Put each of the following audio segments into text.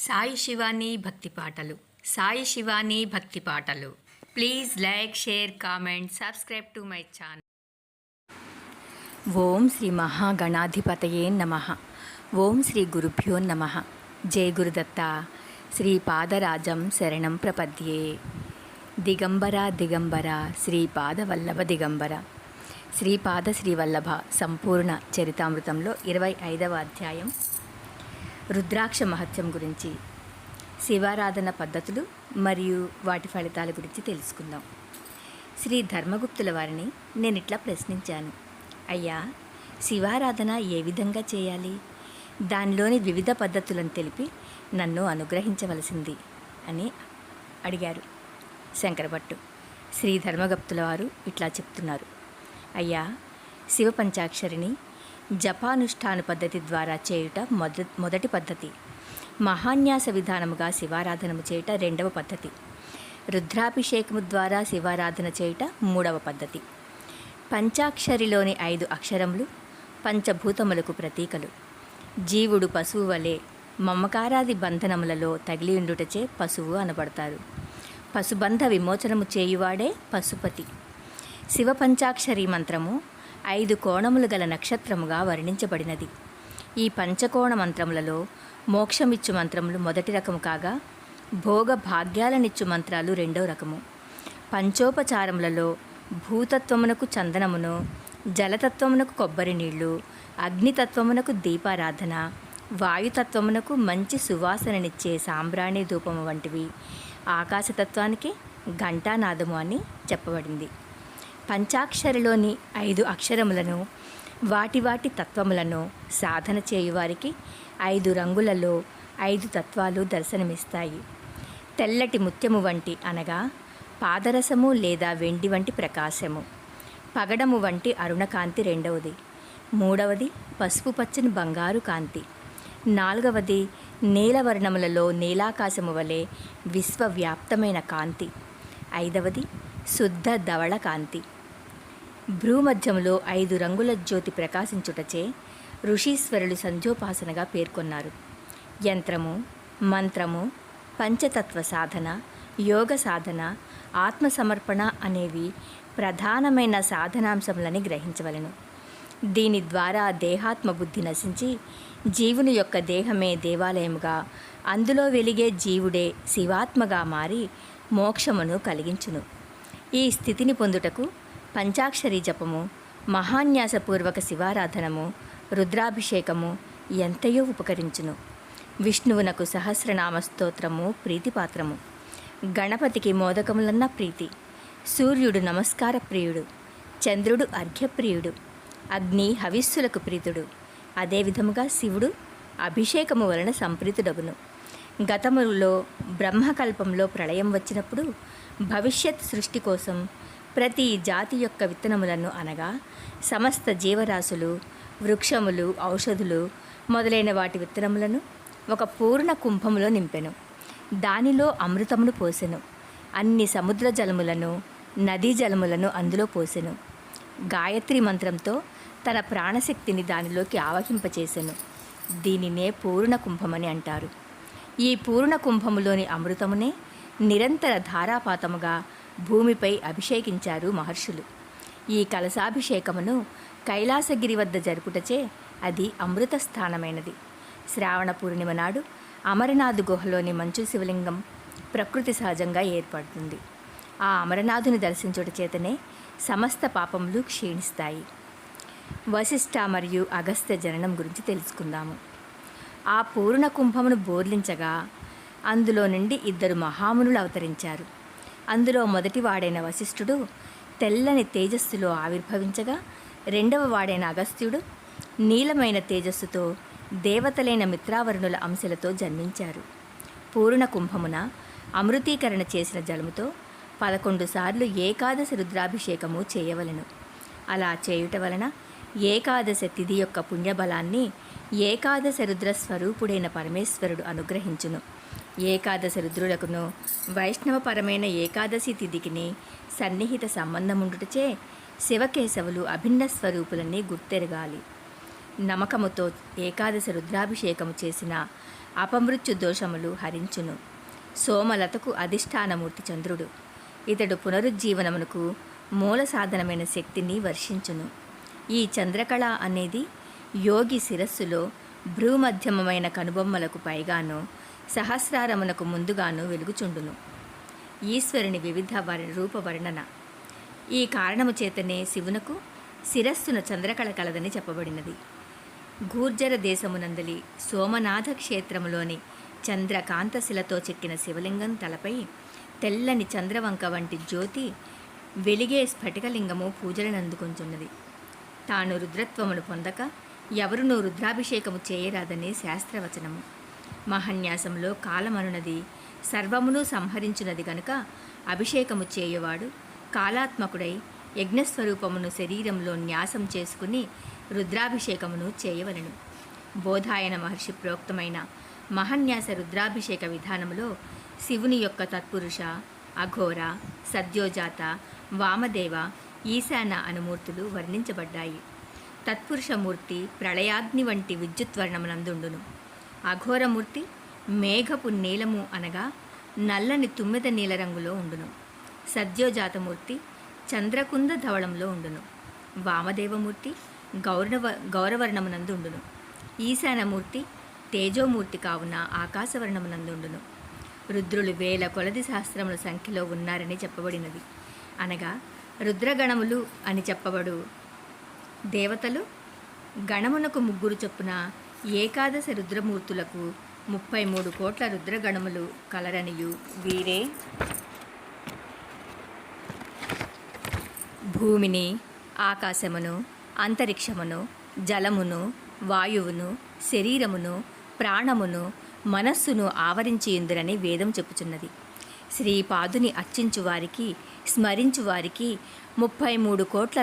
సాయి శివాని భక్తి పాటలు. సాయి శివాని భక్తి పాటలు. Please like, share, comment, subscribe to my channel. ఓం శ్రీ మహాగణాధిపతయే నమః. ఓం శ్రీ గురుభ్యో నమః. జయ గురుదత్త. శ్రీపాదరాజం శరణం ప్రపద్యే. దిగంబర దిగంబర శ్రీపాదవల్లభ దిగంబర. శ్రీపాద శ్రీవల్లభ సంపూర్ణ చరితామృతంలో 25వ అధ్యాయం రుద్రాక్ష మహత్యం గురించి, శివారాధన పద్ధతులు మరియు వాటి ఫలితాల గురించి తెలుసుకుందాం. శ్రీ ధర్మగుప్తుల వారిని నేను ఇట్లా ప్రశ్నించాను, అయ్యా, శివారాధన ఏ విధంగా చేయాలి? దానిలోని వివిధ పద్ధతులను తెలిపి నన్ను అనుగ్రహించవలసింది అని అడిగారు. శంకరభట్టు శ్రీ ధర్మగుప్తుల వారు ఇట్లా చెప్తున్నారు, అయ్యా, శివ పంచాక్షరిని జపానుష్ఠాన పద్ధతి ద్వారా చేయుట మొదటి పద్ధతి. మహాన్యాస విధానముగా శివారాధనము చేయుట రెండవ పద్ధతి. రుద్రాభిషేకము ద్వారా శివారాధన చేయుట మూడవ పద్ధతి. పంచాక్షరిలోని 5 అక్షరములు పంచభూతములకు ప్రతీకలు. జీవుడు పశువు వలె మమకారాది బంధనములలో తగిలియుండుటచే పశువు అనబడతారు. పశుబంధ విమోచనము చేయువాడే పశుపతి. శివ పంచాక్షరి మంత్రము 5 కోణములు గల నక్షత్రముగా వర్ణించబడినది. ఈ పంచకోణ మంత్రములలో మోక్షమిచ్చు మంత్రములు మొదటి రకము కాగా, భోగ భాగ్యాలనిచ్చు మంత్రాలు రెండవ రకము. పంచోపచారములలో భూతత్వమునకు చందనమును, జలతత్వమునకు కొబ్బరి నీళ్లు, అగ్నితత్వమునకు దీపారాధన, వాయుతత్వమునకు మంచి సువాసననిచ్చే సాంబ్రాణి ధూపము వంటివి, ఆకాశతత్వానికి ఘంటానాదము అని చెప్పబడింది. పంచాక్షరిలోని 5 అక్షరములను, వాటి వాటి తత్వములను సాధన చేయువారికి 5 రంగులలో 5 తత్వాలు దర్శనమిస్తాయి. తెల్లటి ముత్యము వంటి అనగా పాదరసము లేదా వెండి వంటి ప్రకాశము. పగడము వంటి అరుణకాంతి రెండవది. మూడవది పసుపు పచ్చని బంగారు కాంతి. నాలుగవది నీలవర్ణములలో నీలాకాశము వలె విశ్వవ్యాప్తమైన కాంతి. ఐదవది శుద్ధ ధవళ కాంతి. భ్రూమధ్యములో 5 రంగుల జ్యోతి ప్రకాశించుటచే ఋషీశ్వరులు సంధ్యోపాసనగా పేర్కొన్నారు. యంత్రము, మంత్రము, పంచతత్వ సాధన, యోగ సాధన, ఆత్మసమర్పణ అనేవి ప్రధానమైన సాధనాంశములని గ్రహించవలెను. దీని ద్వారా దేహాత్మ బుద్ధి నశించి జీవుని యొక్క దేహమే దేవాలయముగా, అందులో వెలిగే జీవుడే శివాత్మగా మారి మోక్షమును కలిగించును. ఈ స్థితిని పొందుటకు పంచాక్షరి జపము, మహాన్యాసపూర్వక శివారాధనము, రుద్రాభిషేకము ఎంతయో ఉపకరించును. విష్ణువునకు సహస్రనామ స్తోత్రము ప్రీతిపాత్రము. గణపతికి మోదకములన్న ప్రీతి. సూర్యుడు నమస్కార ప్రియుడు, చంద్రుడు అర్ఘ్యప్రియుడు, అగ్ని హవిస్సులకు ప్రీతుడు. అదేవిధముగా శివుడు అభిషేకము వలన సంప్రీతుడగును. గతములో బ్రహ్మకల్పంలో ప్రళయం వచ్చినప్పుడు భవిష్యత్ సృష్టి కోసం ప్రతి జాతి యొక్క విత్తనములను అనగా సమస్త జీవరాశులు, వృక్షములు, ఔషధులు మొదలైన వాటి విత్తనములను ఒక పూర్ణ కుంభములో నింపెను. దానిలో అమృతమును పోసెను. అన్ని సముద్ర జలములను, నదీ జలములను అందులో పోసెను. గాయత్రి మంత్రంతో తన ప్రాణశక్తిని దానిలోకి ఆవహింపచేసెను. దీనినే పూర్ణ కుంభమని అంటారు. ఈ పూర్ణ కుంభములోని అమృతమునే నిరంతర ధారాపాతముగా భూమిపై అభిషేకించారు మహర్షులు. ఈ కలశాభిషేకమును కైలాసగిరి వద్ద జరుపుటచే అది అమృత స్థానమైనది. శ్రావణ పూర్ణిమ నాడు అమరనాథ్ గుహలోని మంచు శివలింగం ప్రకృతి సహజంగా ఏర్పడుతుంది. ఆ అమరనాథుని దర్శించుట చేతనే సమస్త పాపములు క్షీణిస్తాయి. వశిష్ఠ మరియు అగస్త్య జననం గురించి తెలుసుకుందాము. ఆ పూర్ణ కుంభమును బోర్లించగా అందులో నుండి 2 మహామునులు అవతరించారు. అందులో మొదటి వాడైన వశిష్ఠుడు తెల్లని తేజస్సులో ఆవిర్భవించగా, రెండవ వాడైన అగస్త్యుడు నీలమైన తేజస్సుతో దేవతలైన మిత్రావరుణుల అంశలతో జన్మించారు. పూర్ణ కుంభమున అమృతీకరణ చేసిన జలముతో 11 సార్లు ఏకాదశి రుద్రాభిషేకము చేయవలెను. అలా చేయుట వలన ఏకాదశ తిథి యొక్క పుణ్యబలాన్ని ఏకాదశ రుద్ర స్వరూపుడైన పరమేశ్వరుడు అనుగ్రహించును. ఏకాదశ రుద్రులకును వైష్ణవపరమైన ఏకాదశి తిథికిని సన్నిహిత సంబంధముండుటచే శివకేశవులు అభిన్న స్వరూపులన్నీ గుర్తెరగాలి. నమ్మకముతో ఏకాదశి రుద్రాభిషేకము చేసిన అపమృత్యు దోషములు హరించును. సోమలతకు అధిష్టానమూర్తి చంద్రుడు. ఇతడు పునరుజ్జీవనమునకు మూల సాధనమైన శక్తిని వర్షించును. ఈ చంద్రకళ అనేది యోగి శిరస్సులో భ్రూమధ్యమమైన కనుబొమ్మలకు పైగాను సహస్రారమునకు ముందుగాను వెలుగుచుండును. ఈశ్వరుని వివిధ రూపవర్ణన. ఈ కారణము చేతనే శివునకు శిరస్సున చంద్రకళ కలదని చెప్పబడినది. గూర్జర దేశమునందలి సోమనాథ క్షేత్రములోని చంద్రకాంతశిలతో చెక్కిన శివలింగం తలపై తెల్లని చంద్రవంక వంటి జ్యోతి వెలిగే స్ఫటికలింగము పూజలనందుకొంచున్నది. తాను రుద్రత్వమును పొందక ఎవరునూ రుద్రాభిషేకము చేయరాదని శాస్త్రవచనము. మహాన్యాసంలో కాలమనున్నది సర్వమును సంహరించున్నది గనుక అభిషేకము చేయువాడు కాలాత్మకుడై యజ్ఞస్వరూపమును శరీరంలో న్యాసం చేసుకుని రుద్రాభిషేకమును చేయవలెను. బోధాయన మహర్షి ప్రోక్తమైన మహాన్యాస రుద్రాభిషేక విధానములో శివుని యొక్క తత్పురుష, అఘోర, సద్యోజాత, వామదేవ, ఈశాన అనుమూర్తులు వర్ణించబడ్డాయి. తత్పురుషమూర్తి ప్రళయాగ్ని వంటి విద్యుత్వర్ణమునందుండును. అఘోరమూర్తి మేఘపు నీలము అనగా నల్లని తుమ్మెద నీల రంగులో ఉండును. సద్యోజాతమూర్తి చంద్రకుంద ధవళంలో ఉండును. వామదేవమూర్తి గౌరవర్ణమునందు ఉండును. ఈశానమూర్తి తేజోమూర్తి కావున ఆకాశవర్ణమునందుండును. రుద్రులు వేల కొలది సహస్రముల సంఖ్యలో ఉన్నారని చెప్పబడినది. అనగా రుద్రగణములు అని చెప్పబడు దేవతలు గణమునకు 3 చొప్పున ఏకాదశ రుద్రమూర్తులకు 33 కోట్ల రుద్రగణములు కలరనియు వీరే భూమిని, ఆకాశమును, అంతరిక్షమును, జలమును, వాయువును, శరీరమును, ప్రాణమును, మనస్సును ఆవరించియుందురని వేదం చెప్పుచున్నది. శ్రీపాదుని అర్చించువారికి, స్మరించువారికి 33 కోట్ల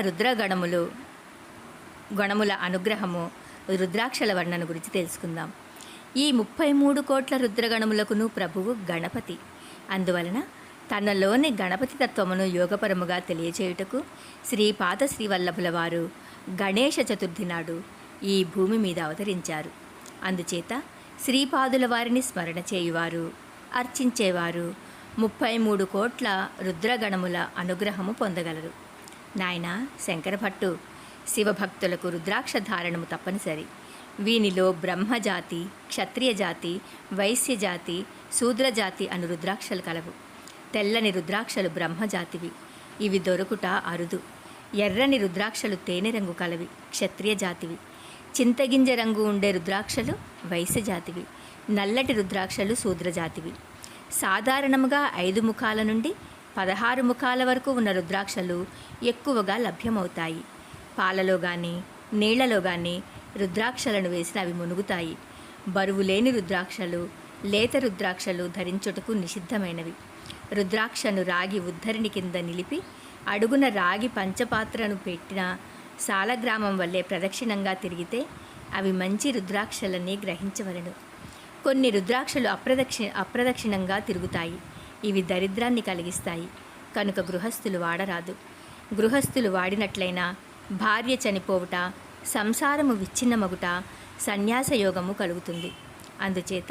గణముల అనుగ్రహము. రుద్రాక్షల వర్ణన గురించి తెలుసుకుందాం. ఈ 33 కోట్ల రుద్రగణములకును ప్రభువు గణపతి. అందువలన తనలోని గణపతి తత్వమును యోగపరముగా తెలియచేయుటకు శ్రీపాద శ్రీవల్లభుల వారు గణేష చతుర్థి నాడు ఈ భూమి మీద అవతరించారు. అందుచేత శ్రీపాదుల వారిని స్మరణ చేయువారు, అర్చించేవారు 33 కోట్ల రుద్రగణముల అనుగ్రహము పొందగలరు. నాయన శంకరభట్టు, శివభక్తులకు రుద్రాక్ష ధారణము తప్పనిసరి. వీనిలో బ్రహ్మజాతి, క్షత్రియ జాతి, వైశ్యజాతి, శూద్రజాతి అను రుద్రాక్షలు కలవు. తెల్లని రుద్రాక్షలు బ్రహ్మజాతివి, ఇవి దొరుకుట అరుదు. ఎర్రని రుద్రాక్షలు తేనె రంగు కలవి, క్షత్రియ జాతివి. చింతగింజ రంగు ఉండే రుద్రాక్షలు వైశ్యజాతివి. నల్లటి రుద్రాక్షలు శూద్రజాతివి. సాధారణముగా 5 ముఖాల నుండి 16 ముఖాల వరకు ఉన్న రుద్రాక్షలు ఎక్కువగా లభ్యమవుతాయి. పాలలో కానీ నీళ్లలో కానీ రుద్రాక్షలను వేసిన అవి మునుగుతాయి. బరువు లేని రుద్రాక్షలు, లేత రుద్రాక్షలు ధరించుటకు నిషిద్ధమైనవి. రుద్రాక్షను రాగి ఉద్ధరిణి కింద నిలిపి అడుగున రాగి పంచపాత్రను పెట్టిన సాలగ్రామం వల్లే ప్రదక్షిణంగా తిరిగితే అవి మంచి రుద్రాక్షలని గ్రహించవలెను. కొన్ని రుద్రాక్షలు అప్రదక్షిణంగా తిరుగుతాయి. ఇవి దరిద్రాన్ని కలిగిస్తాయి కనుక గృహస్థులు వాడరాదు. గృహస్థులు వాడినట్లయినా భార్య చనిపోవుట, సంసారము విచ్ఛిన్నమగుట, సన్యాసయోగము కలుగుతుంది. అందుచేత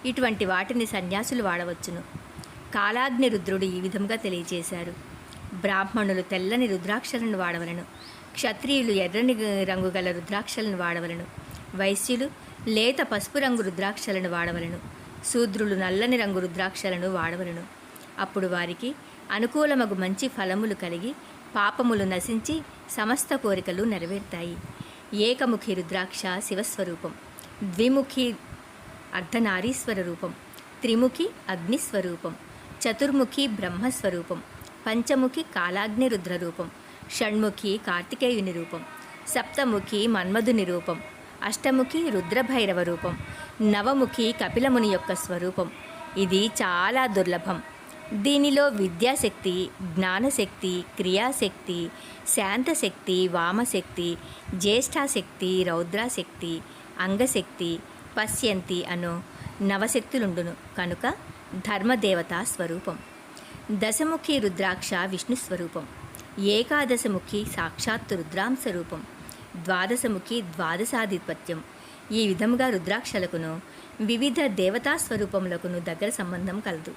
ఇటువంటి వాటిని సన్యాసులు వాడవచ్చును. కాలాగ్ని రుద్రుడు ఈ విధంగా తెలియజేశారు. బ్రాహ్మణులు తెల్లని రుద్రాక్షలను వాడవలను. క్షత్రియులు ఎర్రని రంగు గల రుద్రాక్షలను వాడవలను. వైశ్యులు లేత పసుపు రంగు రుద్రాక్షలను వాడవలను. శూద్రులు నల్లని రంగు రుద్రాక్షలను వాడవలను. అప్పుడు వారికి అనుకూలమగు మంచి ఫలములు కలిగి పాపములు నశించి సమస్త కోరికలు నెరవేరుతాయి. ఏకముఖి రుద్రాక్ష శివస్వరూపం, ద్విముఖి అర్ధనారీశ్వర రూపం, త్రిముఖి అగ్నిస్వరూపం, చతుర్ముఖి బ్రహ్మస్వరూపం, పంచముఖి కాలాగ్ని రుద్రరూపం, షణ్ముఖి కార్తికేయుని రూపం, సప్తముఖి మన్మధుని రూపం, అష్టముఖి రుద్రభైరవ రూపం, నవముఖి కపిలముని యొక్క స్వరూపం. ఇది చాలా దుర్లభం. దీనిలో విద్యాశక్తి, జ్ఞానశక్తి, క్రియాశక్తి, శాంతశక్తి, వామశక్తి, జ్యేష్ఠాశక్తి, రౌద్రాశక్తి, అంగశక్తి, పశ్యంతి అను నవశక్తులుండును కనుక ధర్మదేవతా స్వరూపం. దశముఖి రుద్రాక్ష విష్ణు స్వరూపం. ఏకాదశముఖి సాక్షాత్తు రుద్రాంశ రూపం. ద్వాదశముఖి ద్వాదశాధిపత్యం. ఈ విధముగా రుద్రాక్షలకును వివిధ దేవతా స్వరూపములకును దగ్గర సంబంధం కలదు.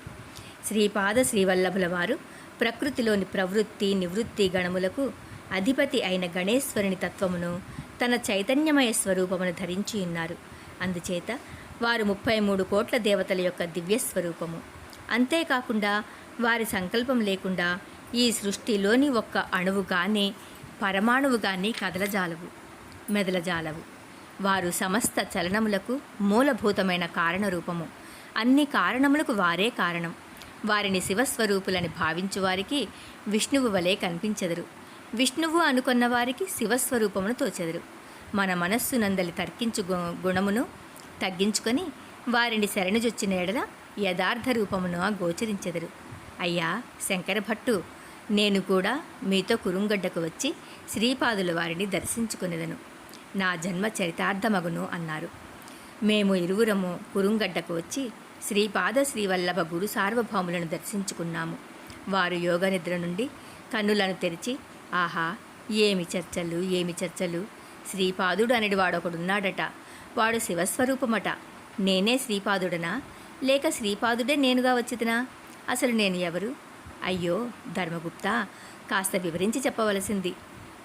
శ్రీపాద శ్రీవల్లభుల వారు ప్రకృతిలోని ప్రవృత్తి నివృత్తి గణములకు అధిపతి అయిన గణేశ్వరుని తత్వమును తన చైతన్యమయ స్వరూపమును ధరించి ఉన్నారు. అందుచేత వారు 33 కోట్ల దేవతల యొక్క దివ్య స్వరూపము. అంతేకాకుండా వారి సంకల్పం లేకుండా ఈ సృష్టిలోని ఒక్క అణువు కానీ పరమాణువు కానీ కదలజాలవు, మెదలజాలవు. వారు సమస్త చలనములకు మూలభూతమైన కారణరూపము. అన్ని కారణములకు వారే కారణం. వారిని శివస్వరూపులని భావించు వారికి విష్ణువు వలె కనిపించెదరు. విష్ణువు అనుకున్న వారికి శివస్వరూపమును తోచెదరు. మన మనస్సునందలి తర్కించు గుణమును తగ్గించుకొని వారిని శరణుజొచ్చిన ఎడల యథార్థ రూపమును గోచరించెదరు. అయ్యా శంకర భట్టు, నేను కూడా మీతో కురుంగడ్డకు వచ్చి శ్రీపాదుల వారిని దర్శించుకునేదను. నా జన్మ చరితార్థమగును అన్నారు. మేము ఇరువురము కురుంగడ్డకు వచ్చి శ్రీపాద శ్రీవల్లభ గురు సార్వభౌములను దర్శించుకున్నాము. వారు యోగనిద్ర నుండి కన్నులను తెరిచి, ఆహా ఏమి చర్చలు, ఏమి చర్చలు! శ్రీపాదుడు అనేది వాడొకడున్నాడట, వాడు శివస్వరూపమట. నేనే శ్రీపాదుడనా, లేక శ్రీపాదుడే నేనుగా వచ్చిదినా? అసలు నేను ఎవరు? అయ్యో ధర్మగుప్త, కాస్త వివరించి చెప్పవలసింది.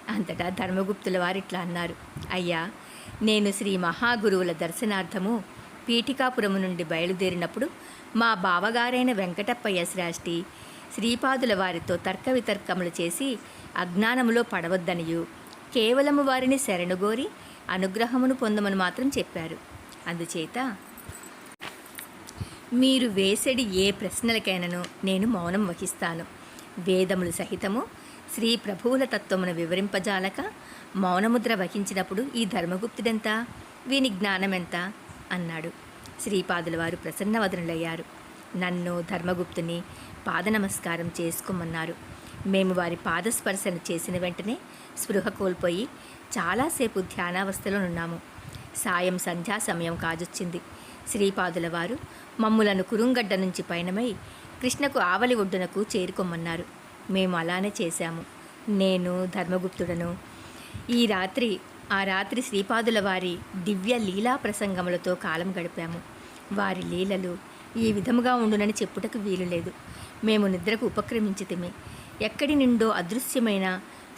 అంతటా ధర్మగుప్తుల వారిట్లా అన్నారు. అయ్యా, నేను శ్రీ మహాగురువుల దర్శనార్థము పీఠికాపురము నుండి బయలుదేరినప్పుడు మా బావగారైన వెంకటప్పయ్య శ్రేష్ఠి శ్రీపాదుల వారితో తర్క వితర్కములు చేసి అజ్ఞానములో పడవద్దనియు కేవలము వారిని శరణుగోరి అనుగ్రహమును పొందమని మాత్రం చెప్పారు. అందుచేత మీరు వేసెడి ఏ ప్రశ్నలకైనను నేను మౌనం వహిస్తాను. వేదములు సహితము శ్రీ ప్రభువుల తత్వమును వివరింపజాలక మౌనముద్ర వహించినప్పుడు ఈ ధర్మగుప్తుడెంత, వీని జ్ఞానమెంత అన్నాడు. శ్రీపాదుల వారు ప్రసన్నవదనులయ్యారు. నన్ను ధర్మగుప్తుని పాద నమస్కారం చేసుకోమన్నారు. మేము వారి పాదస్పర్శను చేసిన వెంటనే స్పృహ కోల్పోయి చాలాసేపు ధ్యానావస్థలో ఉన్నాము. సాయం సంధ్యా సమయం కాజొచ్చింది. శ్రీపాదుల వారు మమ్ములను కురుంగడ్డ నుంచి పయనమై కృష్ణకు ఆవలి ఒడ్డునకు చేరుకోమన్నారు. మేము అలానే చేశాము. నేను ధర్మగుప్తుడను ఆ రాత్రి శ్రీపాదుల వారి దివ్య లీలా ప్రసంగములతో కాలం గడిపాము. వారి లీలలు ఈ విధముగా ఉండునని చెప్పుటకు వీలు లేదు. మేము నిద్రకు ఉపక్రమించితిమి. ఎక్కడి నుండో అదృశ్యమైన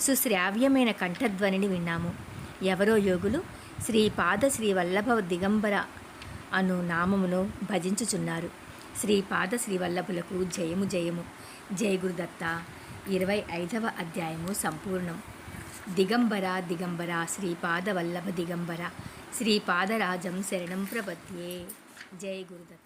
సుశ్రావ్యమైన కంఠధ్వనిని విన్నాము. ఎవరో యోగులు శ్రీపాద శ్రీవల్లభ దిగంబర అను నామమును భజించుచున్నారు. శ్రీపాద శ్రీవల్లభులకు జయము జయము. జయ గురుదత్త. 25వ అధ్యాయము సంపూర్ణం. దిగంబర దిగంబర శ్రీపాద వల్లభ దిగంబర శ్రీపాదరాజం శరణం ప్రపద్యే. జయ గురుదత్త.